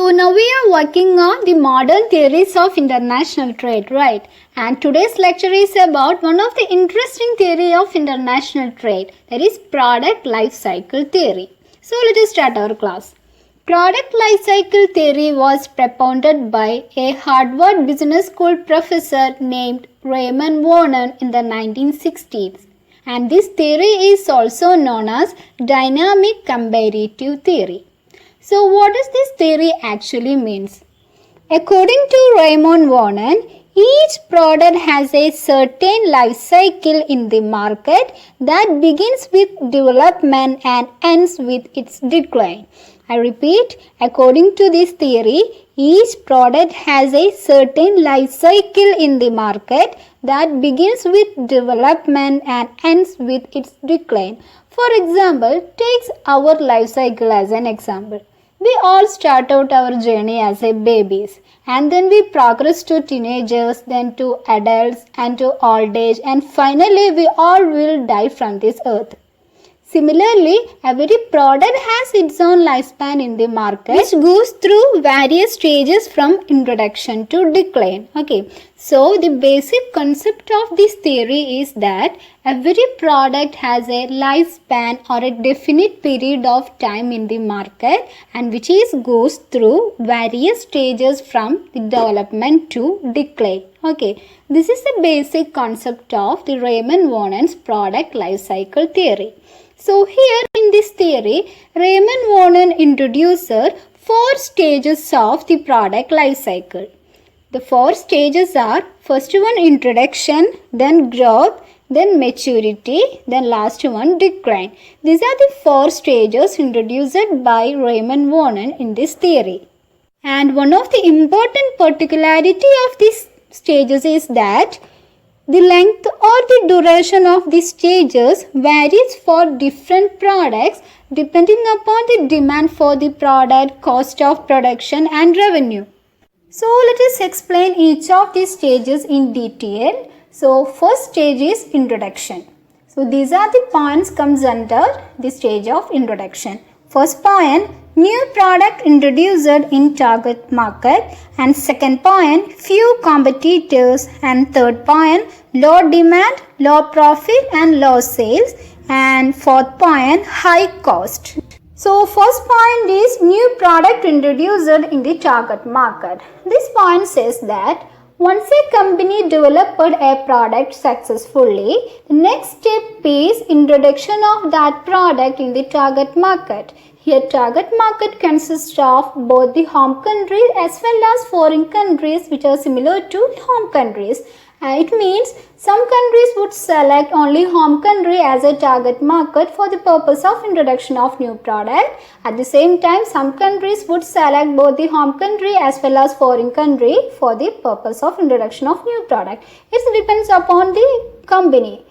So now we are working on the modern theories of international trade, right? And today's lecture is about one of the interesting theory of international trade, that is product life cycle theory. So let us start our class. Product life cycle theory was propounded by a Harvard Business School professor named Raymond Warren in the 1960s. And this theory is also known as dynamic comparative theory. So what does this theory actually means? According to Raymond Warren, each product has a certain life cycle in the market that begins with development and ends with its decline. I repeat, according to this theory, each product has a certain life cycle in the market that begins with development and ends with its decline. For example, take our life cycle as an example. We all start out our journey as a babies, and then we progress to teenagers, then to adults and to old age, and finally we all will die from this earth. Similarly, every product has its own lifespan in the market which goes through various stages from introduction to decline. Okay, so the basic concept of this theory is that every product has a lifespan or a definite period of time in the market and which goes through various stages from the development to decline. Okay, this is the basic concept of the Raymond Warren's product life cycle theory. So here in this theory, Raymond Warren introduces 4 stages of the product life cycle. The 4 stages are first one introduction, then growth, then maturity, then last one decline. These are the 4 stages introduced by Raymond Warren in this theory. And one of the important particularity of these stages is that the length or the duration of these stages varies for different products depending upon the demand for the product, cost of production and revenue. So let us explain each of these stages in detail. So first stage is introduction. So these are the points comes under the stage of introduction. First point, new product introduced in target market, and second point, few competitors, and third point, low demand, low profit and low sales, and fourth point, high cost. So first point is new product introduced in the target market. This point says that once a company developed a product successfully, the next step is introduction of that product in the target market. Here target market consists of both the home countries as well as foreign countries which are similar to home countries. It means some countries would select only home country as a target market for the purpose of introduction of new product. At the same time, some countries would select both the home country as well as foreign country for the purpose of introduction of new product. It depends upon the company.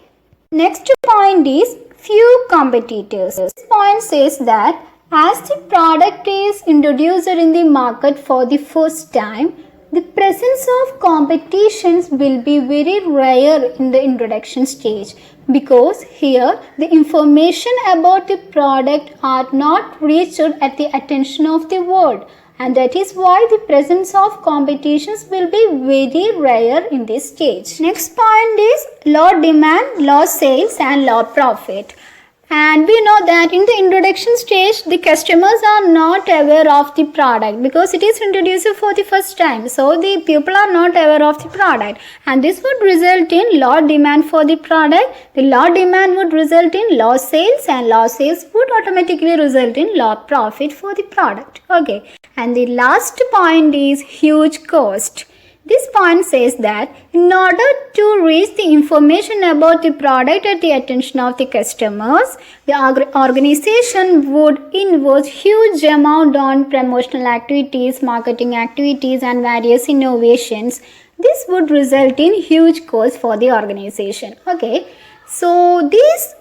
Next point is few competitors. This point says that as the product is introduced in the market for the first time, the presence of competitions will be very rare in the introduction stage because here the information about the product are not reached at the attention of the world, and that is why the presence of competitions will be very rare in this stage. Next point is low demand, low sales and low profit. And we know that in the introduction stage, the customers are not aware of the product because it is introduced for the first time. So the people are not aware of the product, and this would result in low demand for the product. The low demand would result in low sales, and low sales would automatically result in low profit for the product. Okay. And the last point is huge cost. This point says that in order to reach the information about the product at the attention of the customers, the organization would invest huge amount on promotional activities, marketing activities and various innovations. This would result in huge cost for the organization. Okay, so this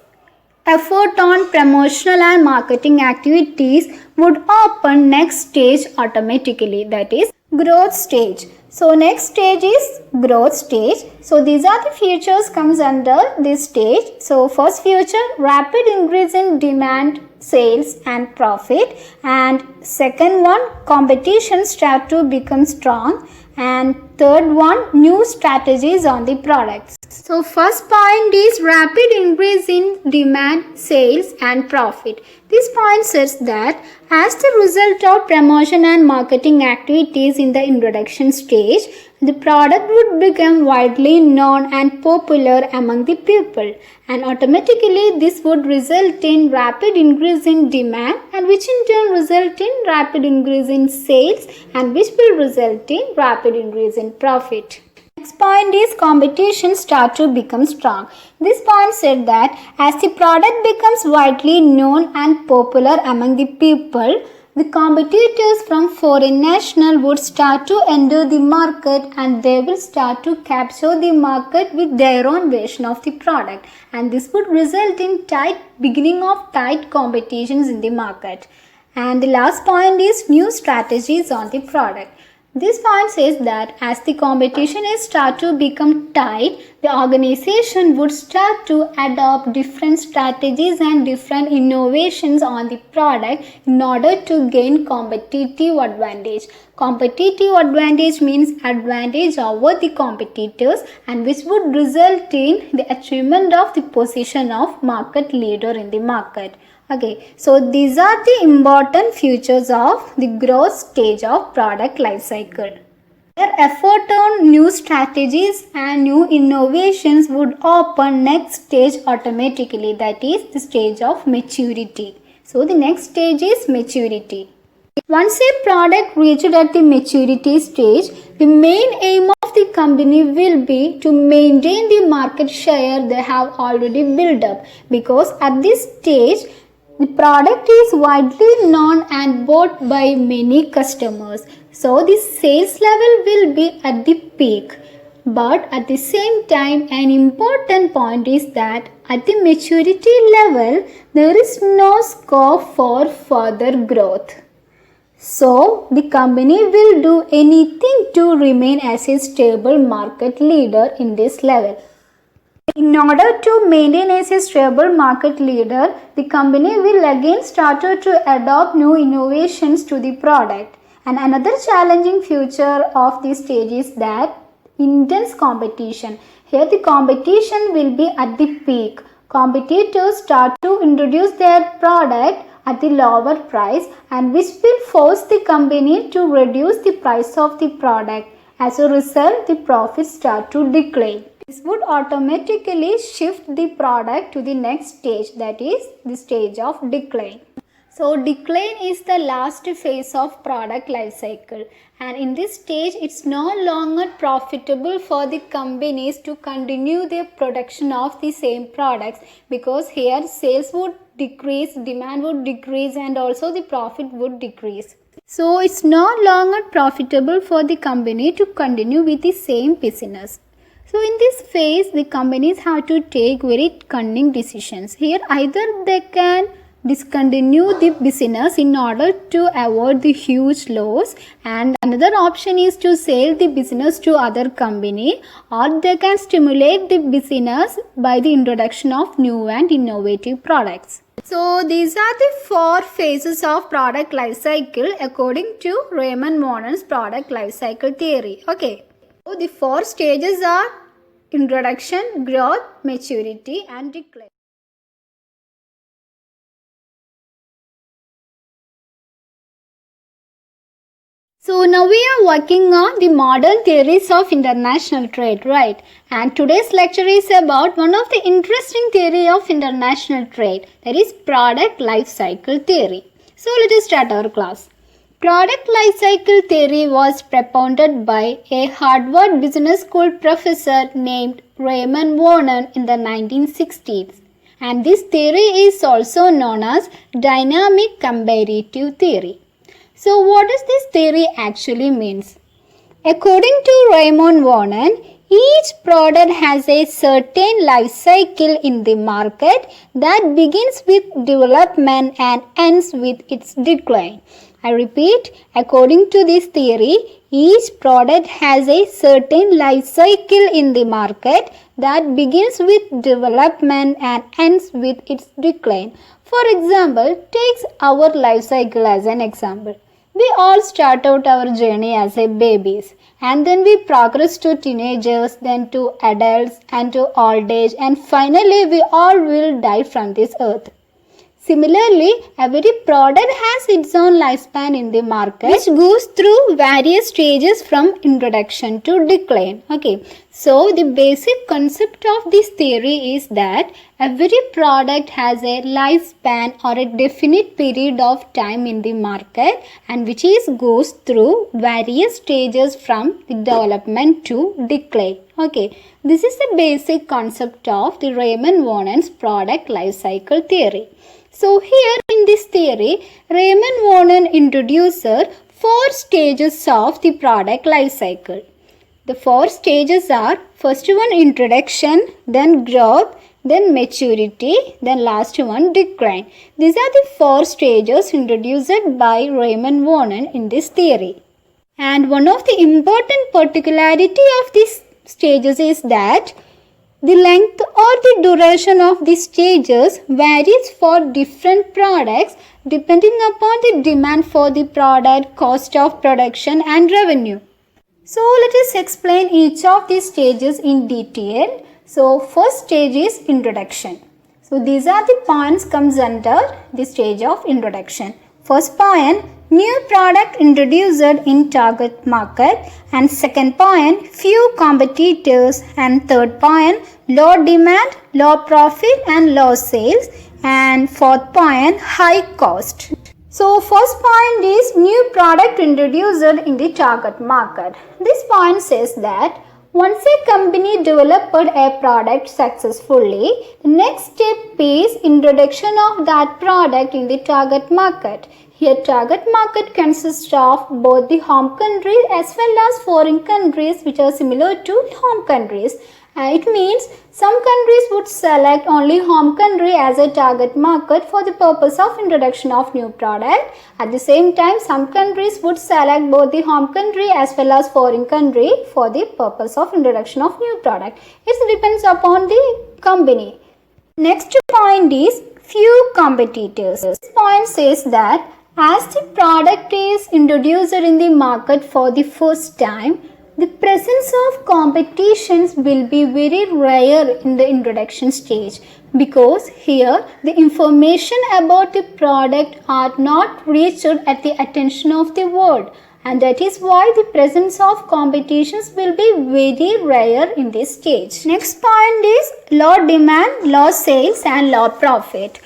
effort on promotional and marketing activities would open next stage automatically, that is Growth stage. So next stage is growth stage. So these are the features comes under this stage. So first feature, rapid increase in demand, sales and profit. And second one, competition start to become strong. And third one, new strategies on the products. So first point is rapid increase in demand, sales and profit. This point says that as the result of promotion and marketing activities in the introduction stage, the product would become widely known and popular among the people, and automatically this would result in rapid increase in demand, and which in turn result in rapid increase in sales, and which will result in rapid increase in profit. Next point is competition start to become strong. This point said that as the product becomes widely known and popular among the people, the competitors from foreign national would start to enter the market, and they will start to capture the market with their own version of the product, and this would result in beginning of tight competitions in the market. And the last point is new strategies on the product. This point says that as the competition is start to become tight, the organization would start to adopt different strategies and different innovations on the product in order to gain competitive advantage. Competitive advantage means advantage over the competitors, and which would result in the achievement of the position of market leader in the market. Okay, so these are the important features of the growth stage of product life cycle. Their effort on new strategies and new innovations would open next stage automatically, that is the stage of maturity. So the next stage is maturity. Once a product reached at the maturity stage, the main aim of the company will be to maintain the market share they have already built up, because at this stage the product is widely known and bought by many customers. So the sales level will be at the peak. But at the same time, an important point is that at the maturity level, there is no scope for further growth. So the company will do anything to remain as a stable market leader in this level. In order to maintain as a stable market leader, the company will again start to adopt new innovations to the product. And another challenging feature of this stage is that intense competition. Here the competition will be at the peak. Competitors start to introduce their product at the lower price, and which will force the company to reduce the price of the product. As a result, the profits start to decline. This would automatically shift the product to the next stage, that is the stage of decline. So decline is the last phase of product life cycle, and in this stage it's no longer profitable for the companies to continue their production of the same products, because here sales would decrease, demand would decrease, and also the profit would decrease. So it's no longer profitable for the company to continue with the same business. So in this phase, the companies have to take very cunning decisions. Here either they can discontinue the business in order to avoid the huge loss, and another option is to sell the business to other company, or they can stimulate the business by the introduction of new and innovative products. So these are the 4 phases of product life cycle according to Raymond Monen's product life cycle theory. Okay. So the 4 stages are introduction, growth, maturity and decline. So now we are working on the modern theories of international trade, right? And today's lecture is about one of the interesting theory of international trade, that is product life cycle theory. So let us start our class. Product life cycle theory was propounded by a Harvard Business School professor named Raymond Monen in the 1960s. And this theory is also known as dynamic comparative theory. So what does this theory actually means? According to Raymond Monen, each product has a certain life cycle in the market that begins with development and ends with its decline. I repeat, according to this theory, each product has a certain life cycle in the market that begins with development and ends with its decline. For example, take our life cycle as an example. We all start out our journey as a babies, and then we progress to teenagers, then to adults and to old age, and finally we all will die from this earth. Similarly, every product has its own lifespan in the market which goes through various stages from introduction to decline. Okay, so the basic concept of this theory is that every product has a lifespan or a definite period of time in the market and which goes through various stages from the development to decline. Okay, this is the basic concept of the Raymond Warren's product life cycle theory. So here in this theory, Raymond Warren introduces 4 stages of the product life cycle. The 4 stages are first one introduction, then growth, then maturity, then last one decline. These are the 4 stages introduced by Raymond Warren in this theory. And one of the important particularity of these stages is that the length or the duration of the stages varies for different products depending upon the demand for the product, cost of production and revenue. So let us explain each of these stages in detail. So first stage is introduction. So these are the points comes under the stage of introduction. First point, new product introduced in target market, and second point, few competitors, and third point, low demand, low profit and low sales, and fourth point, high cost. So first point is new product introduced in the target market. This point says that once a company developed a product successfully, the next step is introduction of that product in the target market. Here target market consists of both the home countries as well as foreign countries which are similar to home countries. It means some countries would select only home country as a target market for the purpose of introduction of new product. At the same time, some countries would select both the home country as well as foreign country for the purpose of introduction of new product. It depends upon the company. Next point is few competitors. This point says that as the product is introduced in the market for the first time, the presence of competitions will be very rare in the introduction stage because here the information about the product are not reached at the attention of the world, and that is why the presence of competitions will be very rare in this stage. Next point is low demand, low sales and low profit.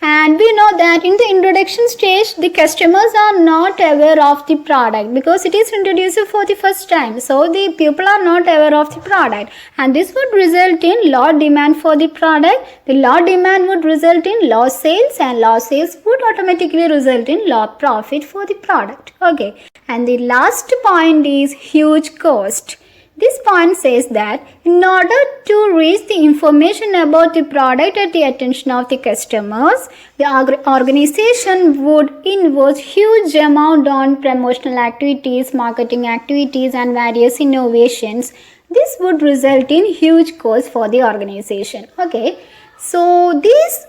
And we know that in the introduction stage, the customers are not aware of the product because it is introduced for the first time. So the people are not aware of the product, and this would result in low demand for the product. The low demand would result in low sales, and low sales would automatically result in low profit for the product. Okay. And the last point is huge cost. This point says that in order to reach the information about the product at the attention of the customers, the organization would invest huge amount on promotional activities, marketing activities and various innovations. This would result in huge cost for the organization. Okay, so this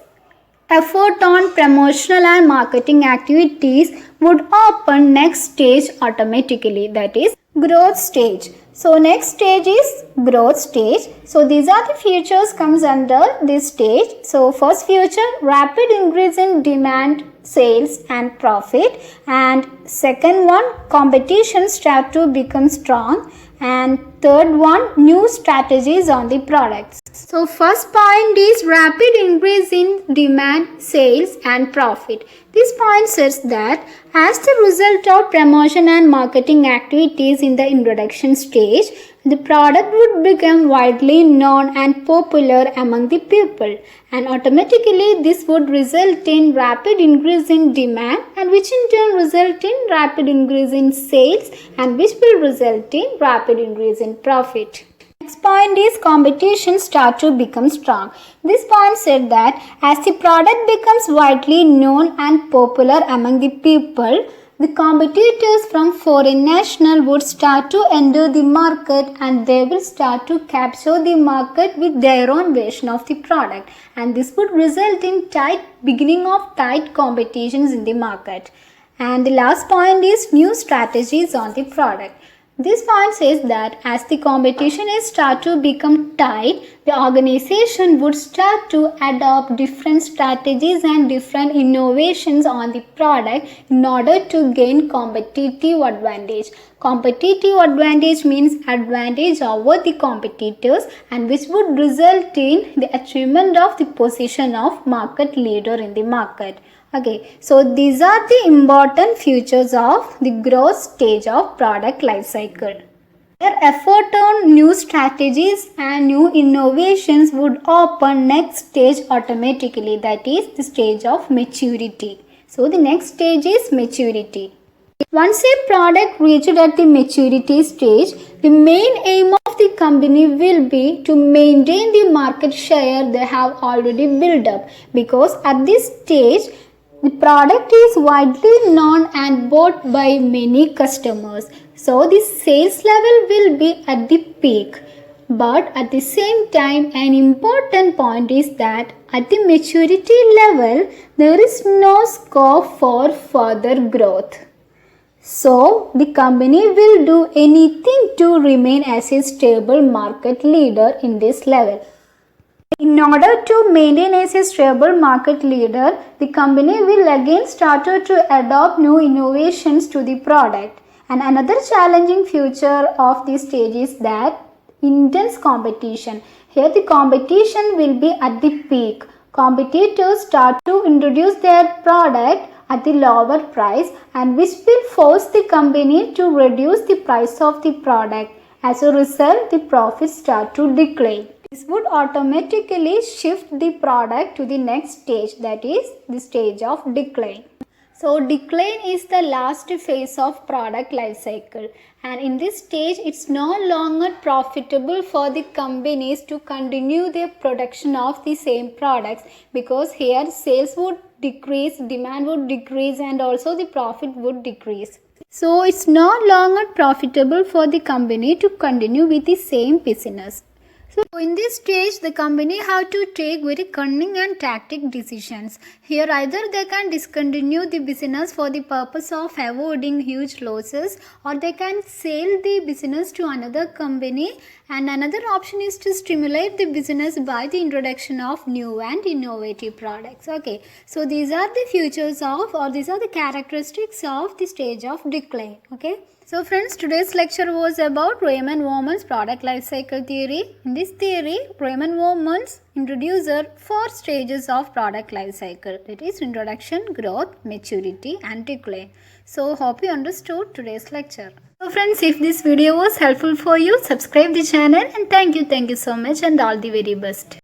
effort on promotional and marketing activities would open next stage automatically, that is growth stage. So next stage is growth stage. So these are the features comes under this stage. So first feature, rapid increase in demand, sales and profit, and second one, competition start to become strong, and third one, new strategies on the products. So first point is rapid increase in demand, sales and profit. This point says that as the result of promotion and marketing activities in the introduction stage, the product would become widely known and popular among the people, and automatically this would result in rapid increase in demand, and which in turn result in rapid increase in sales, and which will result in rapid increase in profit. Next point is competition start to become strong. This point said that as the product becomes widely known and popular among the people, The competitors from foreign national would start to enter the market and they will start to capture the market with their own version of the product, and this would result in beginning of tight competitions in the market. And the last point is new strategies on the product. This point says that as the competition is start to become tight, the organization would start to adopt different strategies and different innovations on the product in order to gain competitive advantage. Competitive advantage means advantage over the competitors, and which would result in the achievement of the position of market leader in the market. Okay, so these are the important features of the growth stage of product life cycle. Their effort on new strategies and new innovations would open next stage automatically, that is the stage of maturity. So the next stage is maturity. Once a product reached at the maturity stage, the main aim of the company will be to maintain the market share they have already built up, because at this stage the product is widely known and bought by many customers. So the sales level will be at the peak. But at the same time, an important point is that at the maturity level, there is no scope for further growth. So the company will do anything to remain as a stable market leader in this level. In order to maintain as a stable market leader, the company will again start to adopt new innovations to the product. And another challenging feature of this stage is that intense competition. Here the competition will be at the peak. Competitors start to introduce their product at the lower price, and which will force the company to reduce the price of the product. As a result, the profits start to decline. This would automatically shift the product to the next stage, that is the stage of decline. So decline is the last phase of product life cycle, and in this stage it's no longer profitable for the companies to continue their production of the same products, because here sales would decrease, demand would decrease, and also the profit would decrease. So it's no longer profitable for the company to continue with the same business. So in this stage, the company have to take very cunning and tactic decisions. Here either they can discontinue the business for the purpose of avoiding huge losses, or they can sell the business to another company, and another option is to stimulate the business by the introduction of new and innovative products. Okay, so these are the features of, or these are the characteristics of the stage of decline. Okay. So friends, today's lecture was about Raymond Warman's product life cycle theory. In this theory, Raymond Warman's introduced 4 stages of product life cycle. That is introduction, growth, maturity and decline. So hope you understood today's lecture. So friends, if this video was helpful for you, subscribe the channel, and thank you so much, and all the very best.